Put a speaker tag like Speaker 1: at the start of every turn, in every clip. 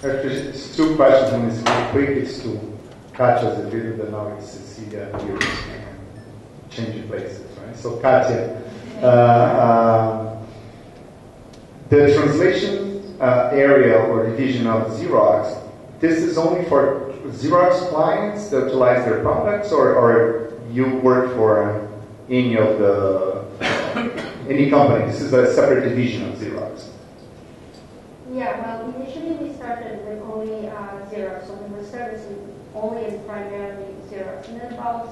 Speaker 1: There's two questions. One is very quick, is to catch us a video, but now it's Cecilia here and changing places, right? So Katya, the translation area or division of Xerox, this is only for Xerox clients that utilize their products, or you work for any of the any company? This is a separate division of Xerox.
Speaker 2: Yeah, well, initially we started with only Xerox, so we were servicing only and primarily Xerox. And then about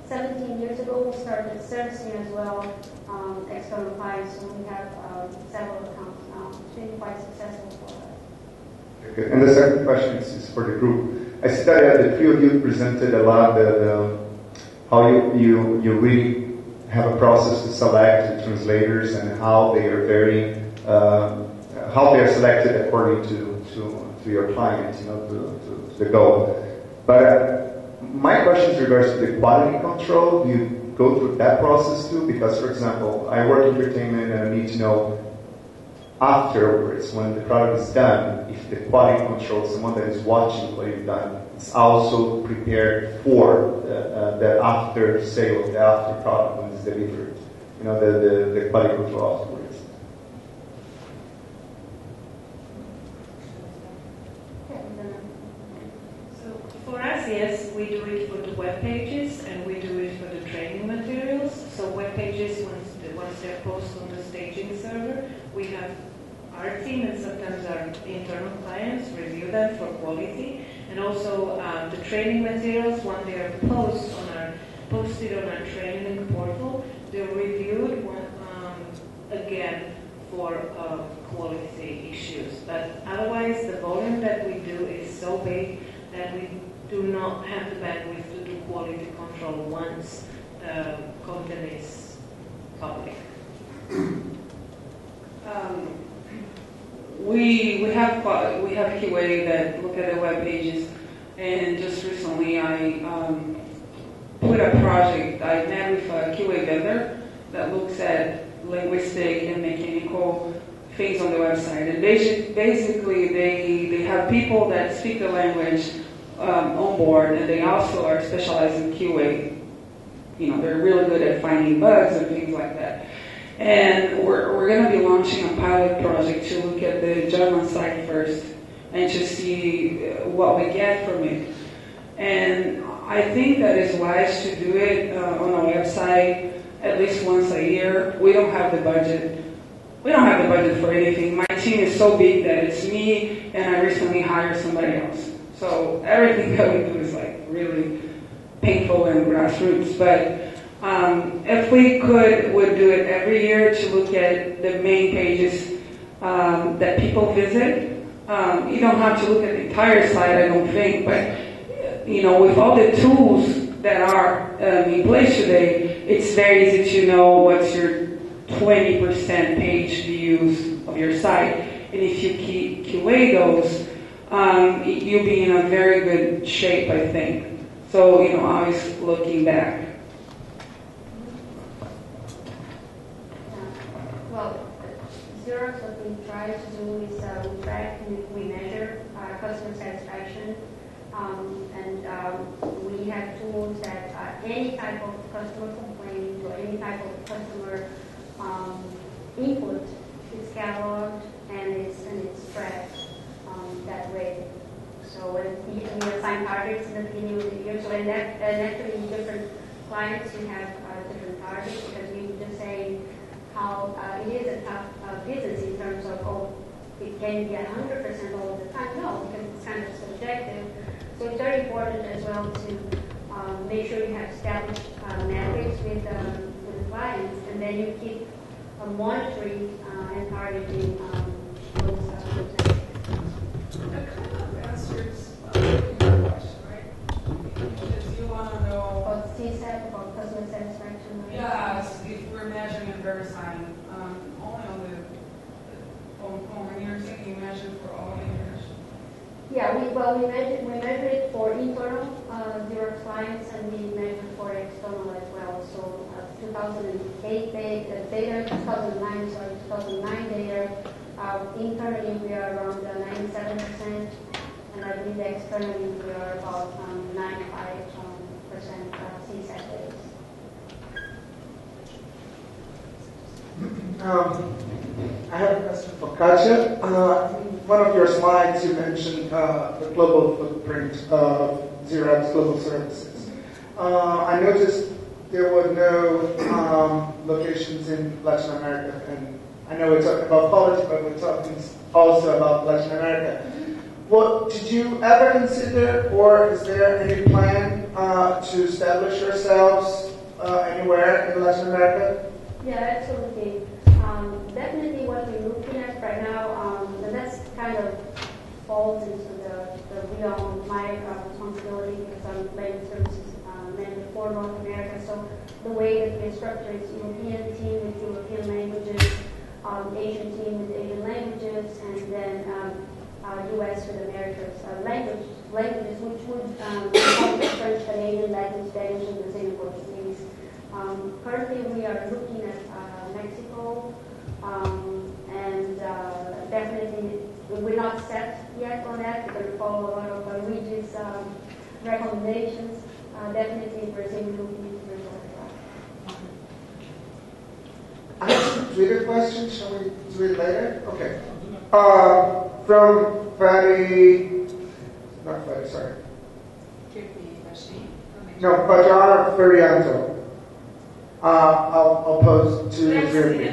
Speaker 2: 17 years ago, we started servicing as well external clients, so we have several accounts now. It's been quite successful for us.
Speaker 1: Okay. And the second question is for the group. I see that the three of you presented a lot how you really have a process to select the translators and how they are very how they are selected according to your client, to the goal. But my question is regards to the quality control. Do you go through that process too? Because, for example, I work in entertainment and I need to know afterwards, when the product is done, if the quality control, someone that is watching what you've done, is also prepared for the after sale, the after product when it's delivered. The quality control afterwards.
Speaker 3: For us, yes, we do it for the web pages and we do it for the training materials. So web pages, once they're posted on the staging server, we have our team and sometimes our internal clients review them for quality. And also the training materials, when they are posted on our training portal, they're reviewed again for quality issues. But otherwise, the volume that we do is so big that we do not have the bandwidth to do quality control once the content is public.
Speaker 4: We have QA that look at the web pages, and just recently I put a project. I met with a QA vendor that looks at linguistic and mechanical things on the website, and basically they have people that speak the language on board, and they also are specialized in QA. They're really good at finding bugs and things like that. And we're going to be launching a pilot project to look at the German site first and to see what we get from it. And I think that it's wise to do it on our website at least once a year. We don't have the budget. We don't have the budget for anything. My team is so big that it's me and I recently hired somebody else. So everything that we do is like really painful and grassroots. But if we would do it every year to look at the main pages that people visit. You don't have to look at the entire site, I don't think, but with all the tools that are in place today, it's very easy to know what's your 20% page views of your site. And if you QA those, you'll be in a very good shape, I think. So, always looking back.
Speaker 2: Well, Xerox, what we try to do is we track and we measure customer satisfaction, and we have tools that any type of customer complaint or any type of customer input is cataloged and it's tracked that way. So when we assign targets in the beginning of the year, so and actually in different clients you have different targets because we just say how it is a tough business in terms of, it can be 100% all the time. No, because it's kind of subjective. So it's very important as well to make sure you have established metrics with the clients, and then you keep monitoring and targeting those metrics.
Speaker 5: That kind of answers your question, right? Because you want to know
Speaker 2: About CSAT, about customer satisfaction.
Speaker 5: yes, if we're measuring and verifying only on the when you're taking measure for all the international.
Speaker 2: Yeah, we measure it for internal Xerox clients, and we measure for external as well. So 2008 data, 2009 data. Internally, we are around 97%. And I believe externally we are about 95% CSAT rates.
Speaker 6: I have a question for Katja. One of your slides, you mentioned the global footprint of Xerox Global Services. I noticed there were no locations in Latin America, and I know we're talking about quality, but we're talking also about Latin America. What did you ever consider, or is there any plan to establish yourselves anywhere in Latin America?
Speaker 2: Yeah, absolutely. Definitely what we're looking at right now, and that's kind of falls into the realm of my responsibility because I'm language services manager for North America. So the way that we structure is European team with European languages, Asian team with Asian languages, and then U.S. with America's languages, which would include French, Canadian, Latin, Spanish, and Brazilian Portuguese. Currently, we are looking at Mexico, and definitely we're not set yet on that. We're going to follow a lot of Luigi's recommendations. Definitely, Brazil, we're looking into Brazil as well.
Speaker 6: I have some Twitter questions. Shall we do it later? Okay. From Fadi, not Fadi, sorry. No, Fajar Ferianto. I'll pose to Jeremy.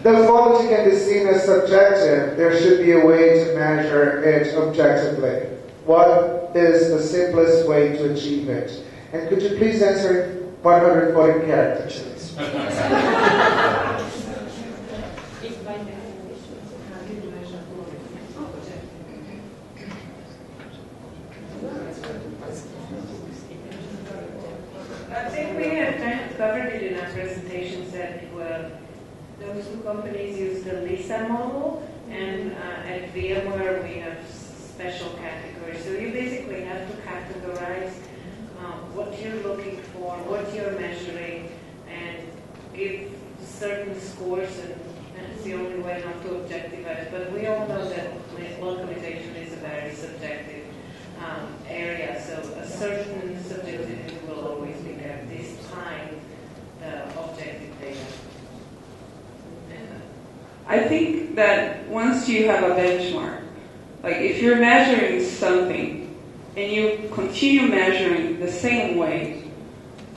Speaker 6: Though quality can be seen as subjective, there should be a way to measure it objectively. What is the simplest way to achieve it? And could you please answer in 140 characters?
Speaker 3: I think we have kind of covered it in our presentations that those two companies use the LISA model, and at VMware we have special categories. So you basically have to categorize what you're looking for, what you're measuring, and give certain scores, and that's the only way not to objectivize. But we all know that localization is a very subjective area, so a certain subjectivity will always be there despite the objective data.
Speaker 4: I think that once you have a benchmark, like if you're measuring something and you continue measuring the same way,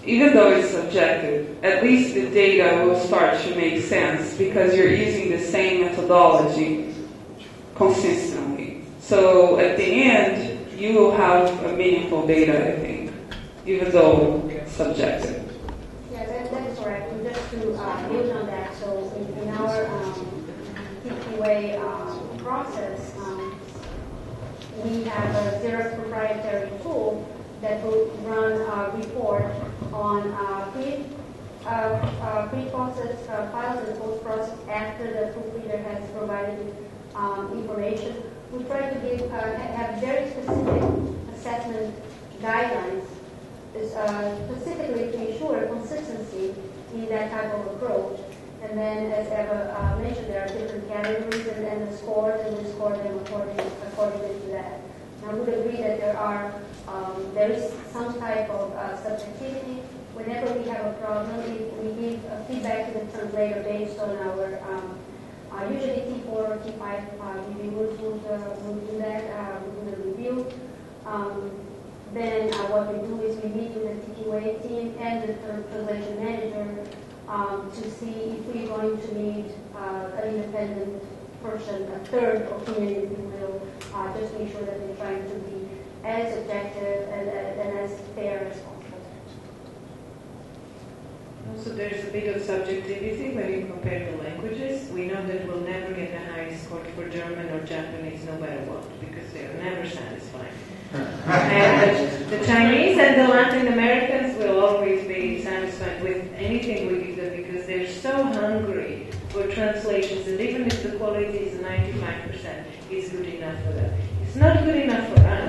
Speaker 4: even though it's subjective, at least the data will start to make sense because you're using the same methodology consistently. So at the end, you will have a meaningful data, I think, even though it's subjective.
Speaker 2: Yeah, that is correct. And just to build on that, so in our TQA process, we have a Xerox proprietary tool that will run a report on pre-processed files and post-process after the proofreader has provided information. We try to have very specific assessment guidelines, specifically to ensure consistency in that type of approach. And then, as Eva mentioned, there are different categories and then the scores, and we score them accordingly to that. And I would agree that there is some type of subjectivity. Whenever we have a problem, we give feedback to the translator based on our usually T4 or T5 reviewers will do that, we do the review. Then what we do is we meet with the TQA team and the translation manager to see if we're going to need an independent person, a third opinion, if you will, just to make sure that we're trying to be as objective and as fair as possible.
Speaker 3: Also, there's a bit of subjectivity when you compare the languages. We know that we'll never get the highest score for German or Japanese no matter what, because they are never satisfied. And the Chinese and the Latin Americans will always be satisfied with anything we give them because they're so hungry for translations, and even if the quality is 95%, it's good enough for them. It's not good enough for us.